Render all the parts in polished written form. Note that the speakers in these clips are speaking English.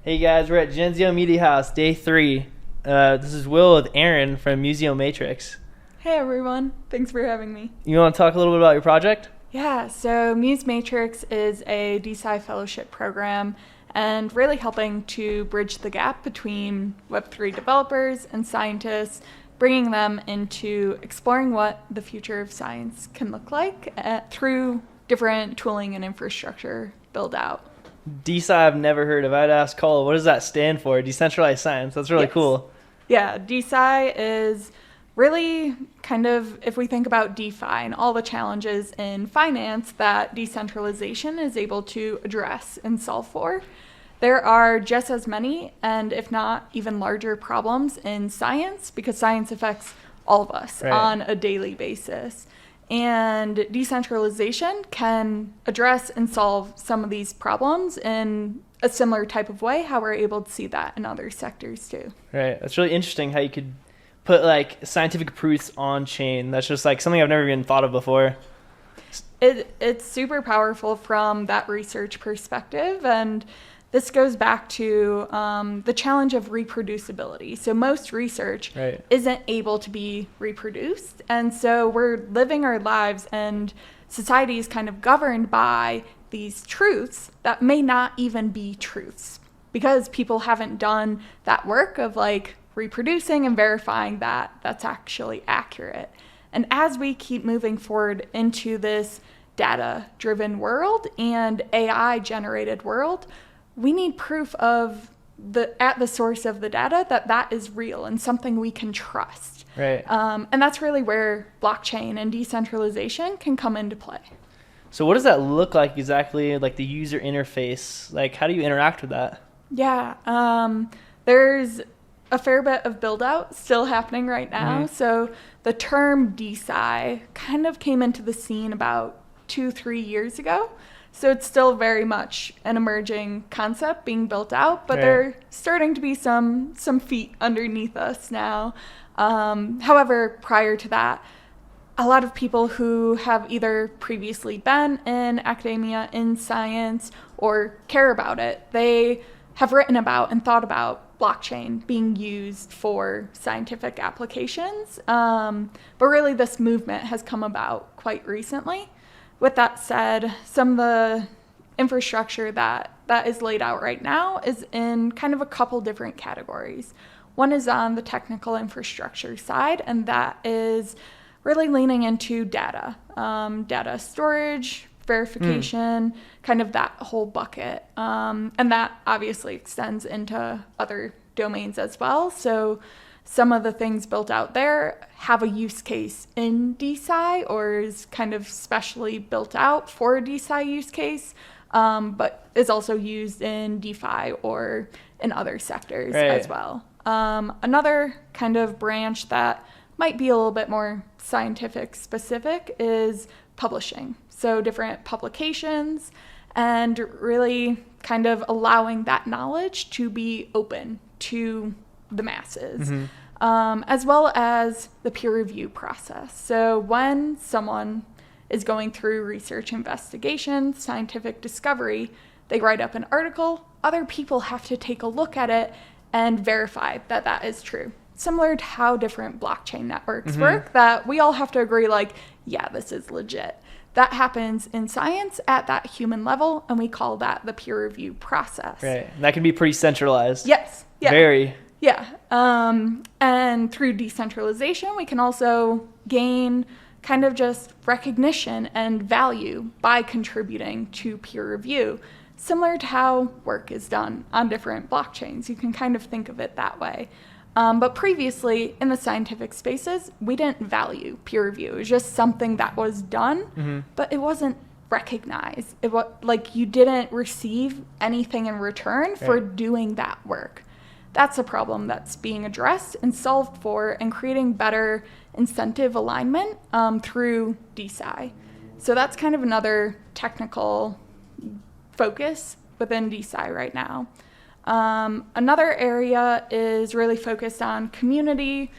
Hey guys, we're at Genzio Media House, day 3. This is Will with Erin from MuseMatrix. Hey everyone, thanks for having me. You want to talk a little bit about your project? Yeah, so MuseMatrix is a DeSci Fellowship program and really helping to bridge the gap between Web3 developers and scientists, bringing them into exploring what the future of science can look like through different tooling and infrastructure build out. DeSci I've never heard of. I'd ask Cole, what does that stand for? Decentralized Science. That's really cool. Yeah, DeSci is really kind of, if we think about DeFi and all the challenges in finance that decentralization is able to address and solve for, there are just as many, and if not even larger problems in science, because science affects all of us on a daily basis. And decentralization can address and solve some of these problems in a similar type of way, how we're able to see that in other sectors too. Right. That's really interesting how you could put like scientific proofs on chain. That's just like something I've never even thought of before. It's super powerful from that research perspective, and this goes back to the challenge of reproducibility. So most research isn't able to be reproduced. And so we're living our lives and society is kind of governed by these truths that may not even be truths because people haven't done that work of like reproducing and verifying that that's actually accurate. And as we keep moving forward into this data-driven world and AI-generated world, we need proof of at the source of the data that is real and something we can trust. Right. And that's really where blockchain and decentralization can come into play. So what does that look like exactly, like the user interface? Like how do you interact with that? Yeah, there's a fair bit of build out still happening right now. Mm-hmm. So the term DeSci kind of came into the scene about 2-3 years ago. So it's still very much an emerging concept being built out, but there are starting to be some feet underneath us now. However, prior to that, a lot of people who have either previously been in academia, in science, or care about it, they have written about and thought about blockchain being used for scientific applications. But really this movement has come about quite recently. With that said, some of the infrastructure that is laid out right now is in kind of a couple different categories. One is on the technical infrastructure side, and that is really leaning into data, data storage, verification, kind of that whole bucket. And that obviously extends into other domains as well. So some of the things built out there have a use case in DeSci or is kind of specially built out for a DeSci use case, but is also used in DeFi or in other sectors as well. Another kind of branch that might be a little bit more scientific specific is publishing. So different publications and really kind of allowing that knowledge to be open to the masses, as well as the peer review process. So when someone is going through research investigation, scientific discovery, they write up an article, other people have to take a look at it and verify that that is true. Similar to how different blockchain networks work, that we all have to agree like, yeah, this is legit. That happens in science at that human level, and we call that the peer review process. Right. That can be pretty centralized. Yes. Yeah. Very. Yeah. And through decentralization, we can also gain kind of just recognition and value by contributing to peer review, similar to how work is done on different blockchains. You can kind of think of it that way. But previously, in the scientific spaces, we didn't value peer review. It was just something that was done, but it wasn't recognized. It was like you didn't receive anything in return for doing that work. That's a problem that's being addressed and solved for and creating better incentive alignment through DeSci. So that's kind of another technical focus within DeSci right now. Another area is really focused on community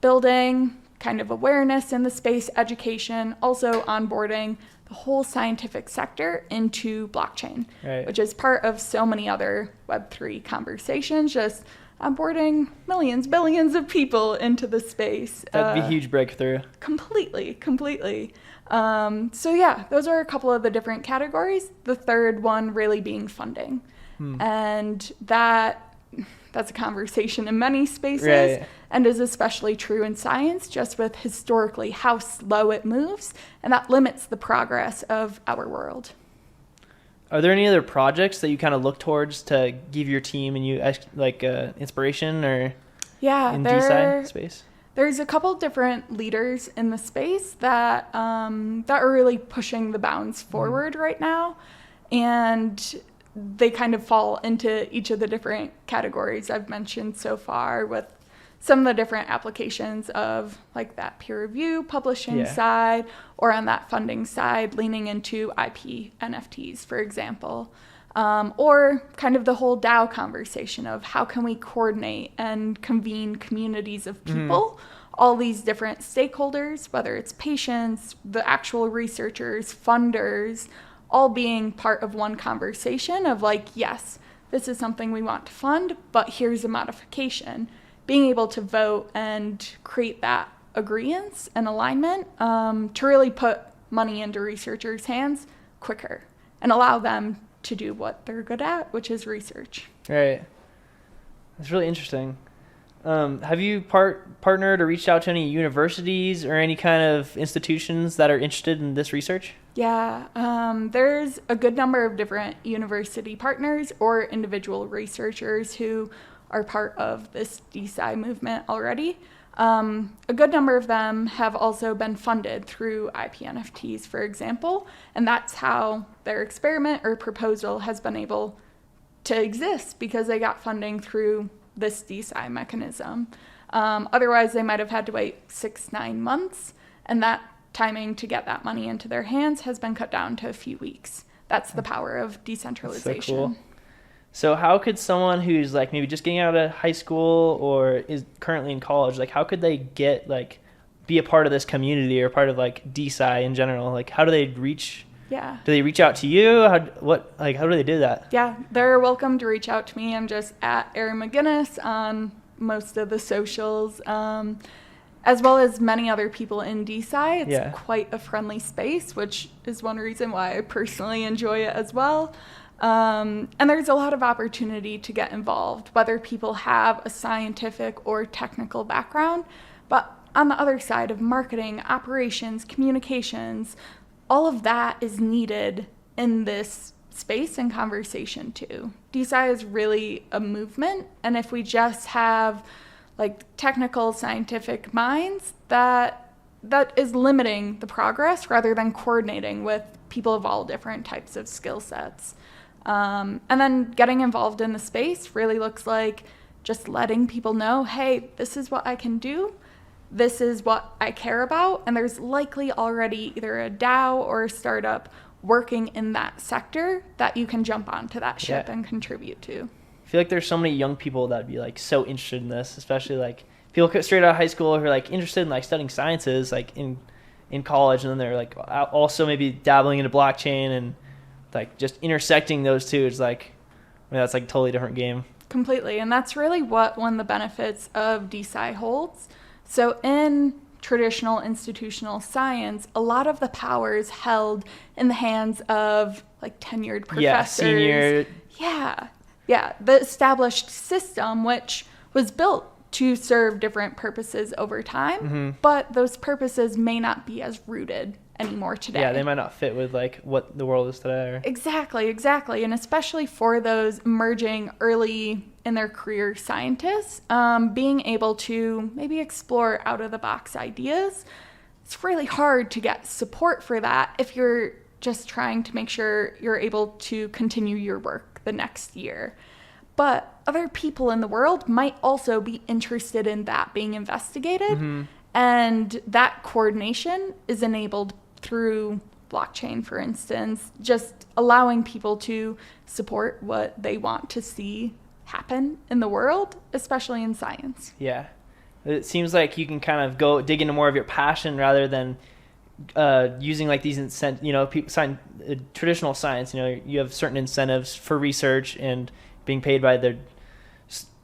building, kind of awareness in the space, education, also onboarding the whole scientific sector into blockchain, Right. which is part of so many other Web3 conversations, just onboarding millions, billions of people into the space. That'd be a huge breakthrough. Completely. So yeah, those are a couple of the different categories. The third one really being funding. And that's a conversation in many spaces, Right. and is especially true in science, just with historically how slow it moves, and that limits the progress of our world. Are there any other projects that you kind of look towards to give your team and you like inspiration or in DeSci space? There's a couple different leaders in the space that are really pushing the bounds forward right now, and they kind of fall into each of the different categories I've mentioned so far, with some of the different applications of like that peer review publishing side, or on that funding side, leaning into IP NFTs, for example, or kind of the whole DAO conversation of how can we coordinate and convene communities of people, all these different stakeholders, whether it's patients, the actual researchers, funders, all being part of one conversation of like, yes, this is something we want to fund, but here's a modification. Being able to vote and create that agreement and alignment to really put money into researchers' hands quicker and allow them to do what they're good at, which is research. Right. That's really interesting. Have you partnered or reached out to any universities or any kind of institutions that are interested in this research? Yeah, there's a good number of different university partners or individual researchers who are part of this DeSci movement already. A good number of them have also been funded through IP NFTs, for example, and that's how their experiment or proposal has been able to exist, because they got funding through this DeSci mechanism. Otherwise, they might have had to wait 6-9 months, and that timing to get that money into their hands has been cut down to a few weeks. That's the power of decentralization. So cool. So how could someone who's like maybe just getting out of high school or is currently in college, like how could they get like be a part of this community or part of like DeSci in general? Like how do they reach? Yeah. Do they reach out to you? How do they do that? Yeah, they're welcome to reach out to me. I'm just at Erin Magennis on most of the socials, as well as many other people in DeSci. It's quite a friendly space, which is one reason why I personally enjoy it as well. And there's a lot of opportunity to get involved, whether people have a scientific or technical background. But on the other side of marketing, operations, communications, all of that is needed in this space and conversation too. DeSci is really a movement, and if we just have like technical scientific minds, that is limiting the progress rather than coordinating with people of all different types of skill sets. And then getting involved in the space really looks like just letting people know, hey, this is what I can do. This is what I care about. And there's likely already either a DAO or a startup working in that sector that you can jump onto that ship and contribute to. I feel like there's so many young people that'd be like so interested in this, especially like people straight out of high school who are like interested in like studying sciences like in college, and then they're like also maybe dabbling into blockchain and like just intersecting those two. It's like, I mean, that's like a totally different game. Completely. And that's really what one of the benefits of DeSci holds. So in traditional institutional science, a lot of the power is held in the hands of like tenured professors. Yeah, senior. Yeah. The established system, which was built to serve different purposes over time, but those purposes may not be as rooted anymore today. Yeah, they might not fit with like what the world is today. Or... Exactly. And especially for those emerging early in their career scientists, being able to maybe explore out-of-the-box ideas, it's really hard to get support for that if you're just trying to make sure you're able to continue your work the next year. But other people in the world might also be interested in that being investigated, and that coordination is enabled through blockchain, for instance, just allowing people to support what they want to see happen in the world, especially in science. Yeah. It seems like you can kind of go dig into more of your passion rather than using like these traditional science, you have certain incentives for research and being paid by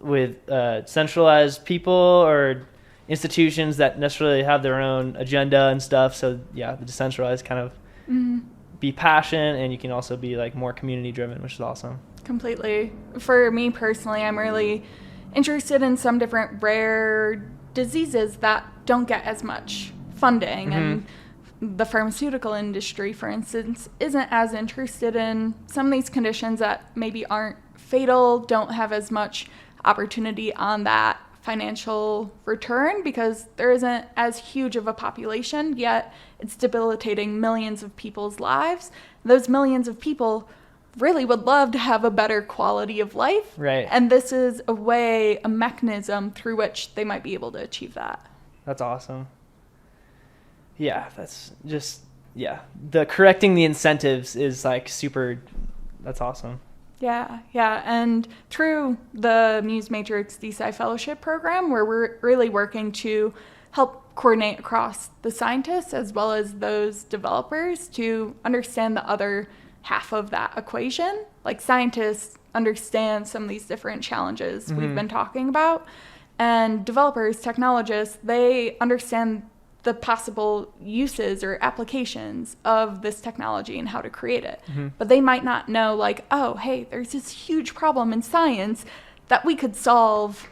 with centralized people or institutions that necessarily have their own agenda and stuff. So yeah, the decentralized kind of be passion, and you can also be like more community driven, which is awesome. Completely. For me personally, I'm really interested in some different rare diseases that don't get as much funding, and the pharmaceutical industry, for instance, isn't as interested in some of these conditions that maybe aren't fatal, don't have as much opportunity on that financial return because there isn't as huge of a population, yet it's debilitating millions of people's lives. Those millions of people really would love to have a better quality of life. Right. And this is a mechanism through which they might be able to achieve that. That's awesome. Yeah, that's just, the correcting the incentives is like that's awesome. Yeah. And through the MuseMatrix DeSci Fellowship program, where we're really working to help coordinate across the scientists as well as those developers to understand the other half of that equation. Like scientists understand some of these different challenges we've been talking about, and developers, technologists, they understand the possible uses or applications of this technology and how to create it. But they might not know, like, oh, hey, there's this huge problem in science that we could solve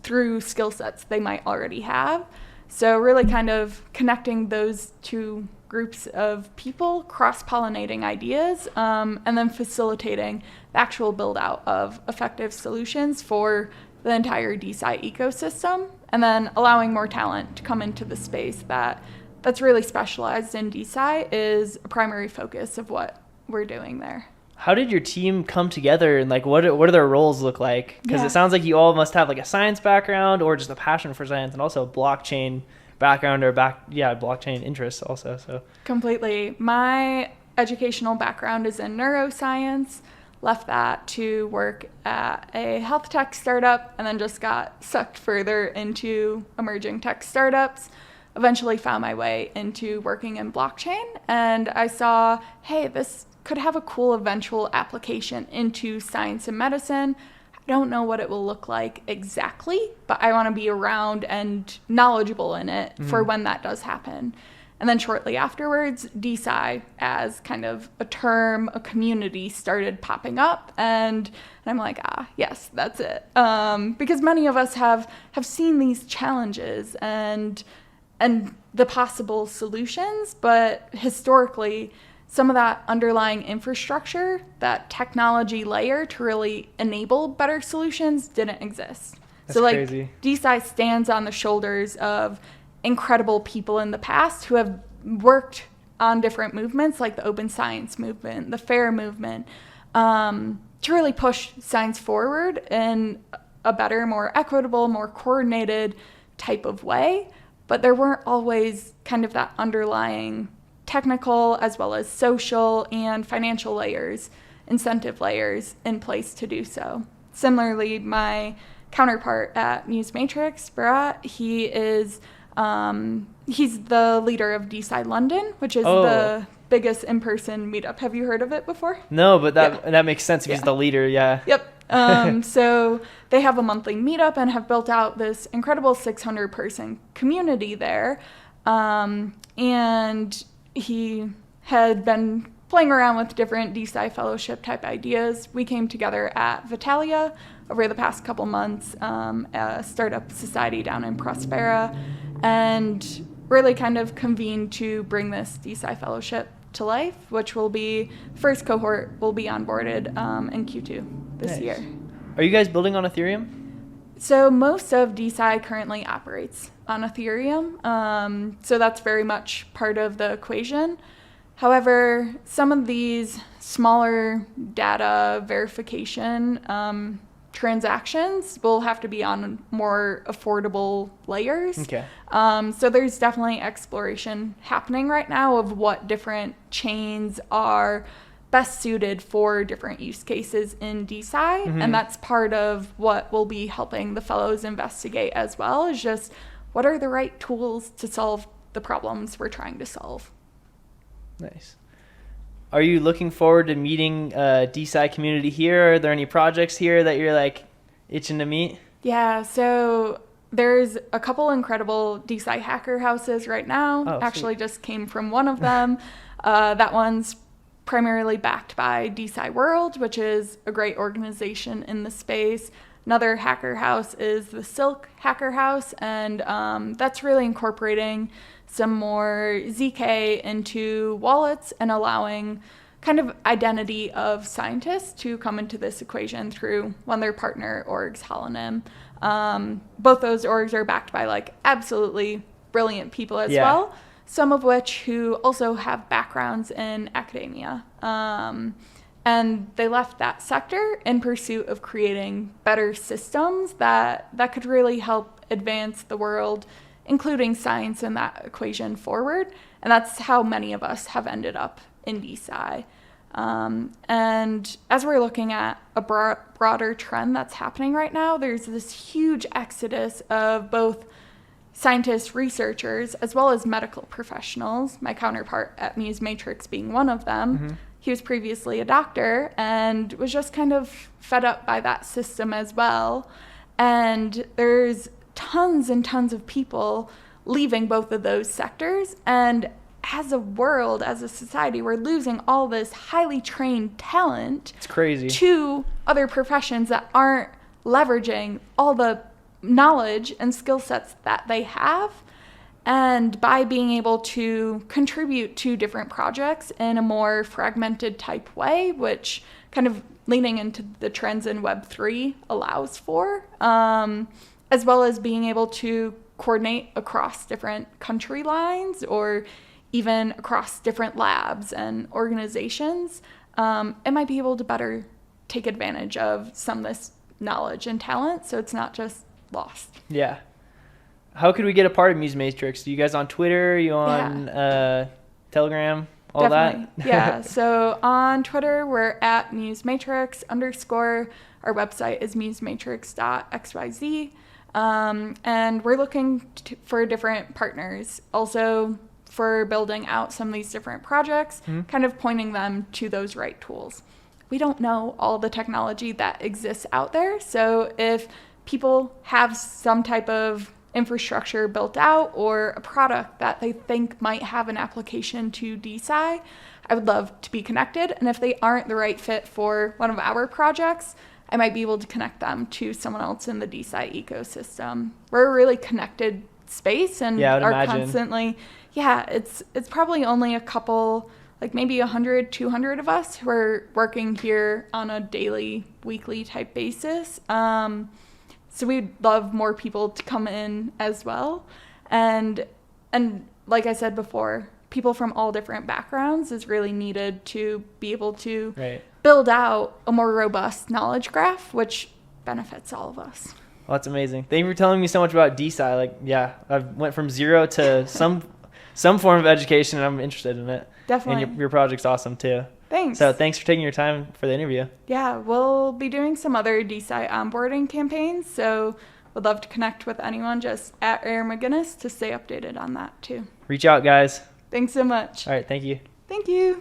through skill sets they might already have. So really kind of connecting those two groups of people, cross-pollinating ideas, and then facilitating the actual build-out of effective solutions for the entire DeSci ecosystem, and then allowing more talent to come into the space that's really specialized in DeSci is a primary focus of what we're doing there. How did your team come together, and like what do their roles look like? Because it sounds like you all must have like a science background or just a passion for science, and also a blockchain background or blockchain interests also. So completely. My educational background is in neuroscience. Left that to work at a health tech startup, and then just got sucked further into emerging tech startups. Eventually found my way into working in blockchain, and I saw, hey, this could have a cool eventual application into science and medicine. I don't know what it will look like exactly, but I want to be around and knowledgeable in it for when that does happen. And then shortly afterwards, DeSci as kind of a term, a community started popping up. And I'm like, yes, that's it. Because many of us have seen these challenges and the possible solutions, but historically, some of that underlying infrastructure, that technology layer to really enable better solutions didn't exist. That's crazy. DeSci stands on the shoulders of incredible people in the past who have worked on different movements like the open science movement, the FAIR movement, to really push science forward in a better, more equitable, more coordinated type of way. But there weren't always kind of that underlying technical as well as social and financial layers, incentive layers in place to do so. Similarly, my counterpart at MuseMatrix, Bharat, he is he's the leader of DeSci London, which is the biggest in-person meetup. Have you heard of it before? No, but that makes sense if he's the leader, Yep. So they have a monthly meetup and have built out this incredible 600-person community there. And he had been playing around with different DeSci Fellowship type ideas. We came together at Vitalia over the past couple months, a startup society down in Prospera, and really kind of convened to bring this DeSci Fellowship to life, which will be, first cohort will be onboarded in Q2 this year. Are you guys building on Ethereum? So most of DeSci currently operates on Ethereum, so that's very much part of the equation. However, some of these smaller data verification transactions will have to be on more affordable layers. Okay. So there's definitely exploration happening right now of what different chains are best suited for different use cases in DeSci, and that's part of what we'll be helping the fellows investigate as well, is just what are the right tools to solve the problems we're trying to solve. Nice. Are you looking forward to meeting DeSci community here? Are there any projects here that you're like itching to meet? Yeah, so there's a couple incredible DeSci hacker houses right now. Oh, Actually, sweet. just came from one of them. That one's primarily backed by DeSci World, which is a great organization in the space. Another hacker house is the Silk Hacker House, and that's really incorporating some more ZK into wallets and allowing kind of identity of scientists to come into this equation through one of their partner orgs, Holonym. Both those orgs are backed by like absolutely brilliant people as well, some of which who also have backgrounds in academia. And they left that sector in pursuit of creating better systems that could really help advance the world, including science and that equation forward. And that's how many of us have ended up in DeSci. And as we're looking at a broader trend that's happening right now, there's this huge exodus of both scientists, researchers, as well as medical professionals, my counterpart at MuseMatrix being one of them. Mm-hmm. He was previously a doctor and was just kind of fed up by that system as well. And there's tons and tons of people leaving both of those sectors. And as a world, as a society, we're losing all this highly trained talent. It's crazy. To other professions that aren't leveraging all the knowledge and skill sets that they have. And by being able to contribute to different projects in a more fragmented type way, which kind of leaning into the trends in Web3 allows for, as well as being able to coordinate across different country lines or even across different labs and organizations, it might be able to better take advantage of some of this knowledge and talent so it's not just lost. Yeah. How could we get a part of MuseMatrix? Are you guys on Twitter? Are you on Telegram? All Definitely. that? Yeah. So on Twitter, we're at MuseMatrix _ Our website is musematrix.xyz. And we're looking for different partners. Also for building out some of these different projects, kind of pointing them to those right tools. We don't know all the technology that exists out there. So if people have some type of infrastructure built out or a product that they think might have an application to DeSci, I would love to be connected. And if they aren't the right fit for one of our projects, I might be able to connect them to someone else in the DeSci ecosystem. We're a really connected space and are constantly, it's probably only a couple, like maybe 100, 200 of us who are working here on a daily, weekly type basis. So we'd love more people to come in as well. And like I said before, people from all different backgrounds is really needed to be able to build out a more robust knowledge graph, which benefits all of us. Well, that's amazing. Thank you for telling me so much about DeSci. I went from zero to some form of education, and I'm interested in it. Definitely. And your project's awesome too. Thanks. So thanks for taking your time for the interview. Yeah, we'll be doing some other DeSci onboarding campaigns, so would love to connect with anyone just at Erin Magennis to stay updated on that too. Reach out, guys. Thanks so much. All right, thank you. Thank you.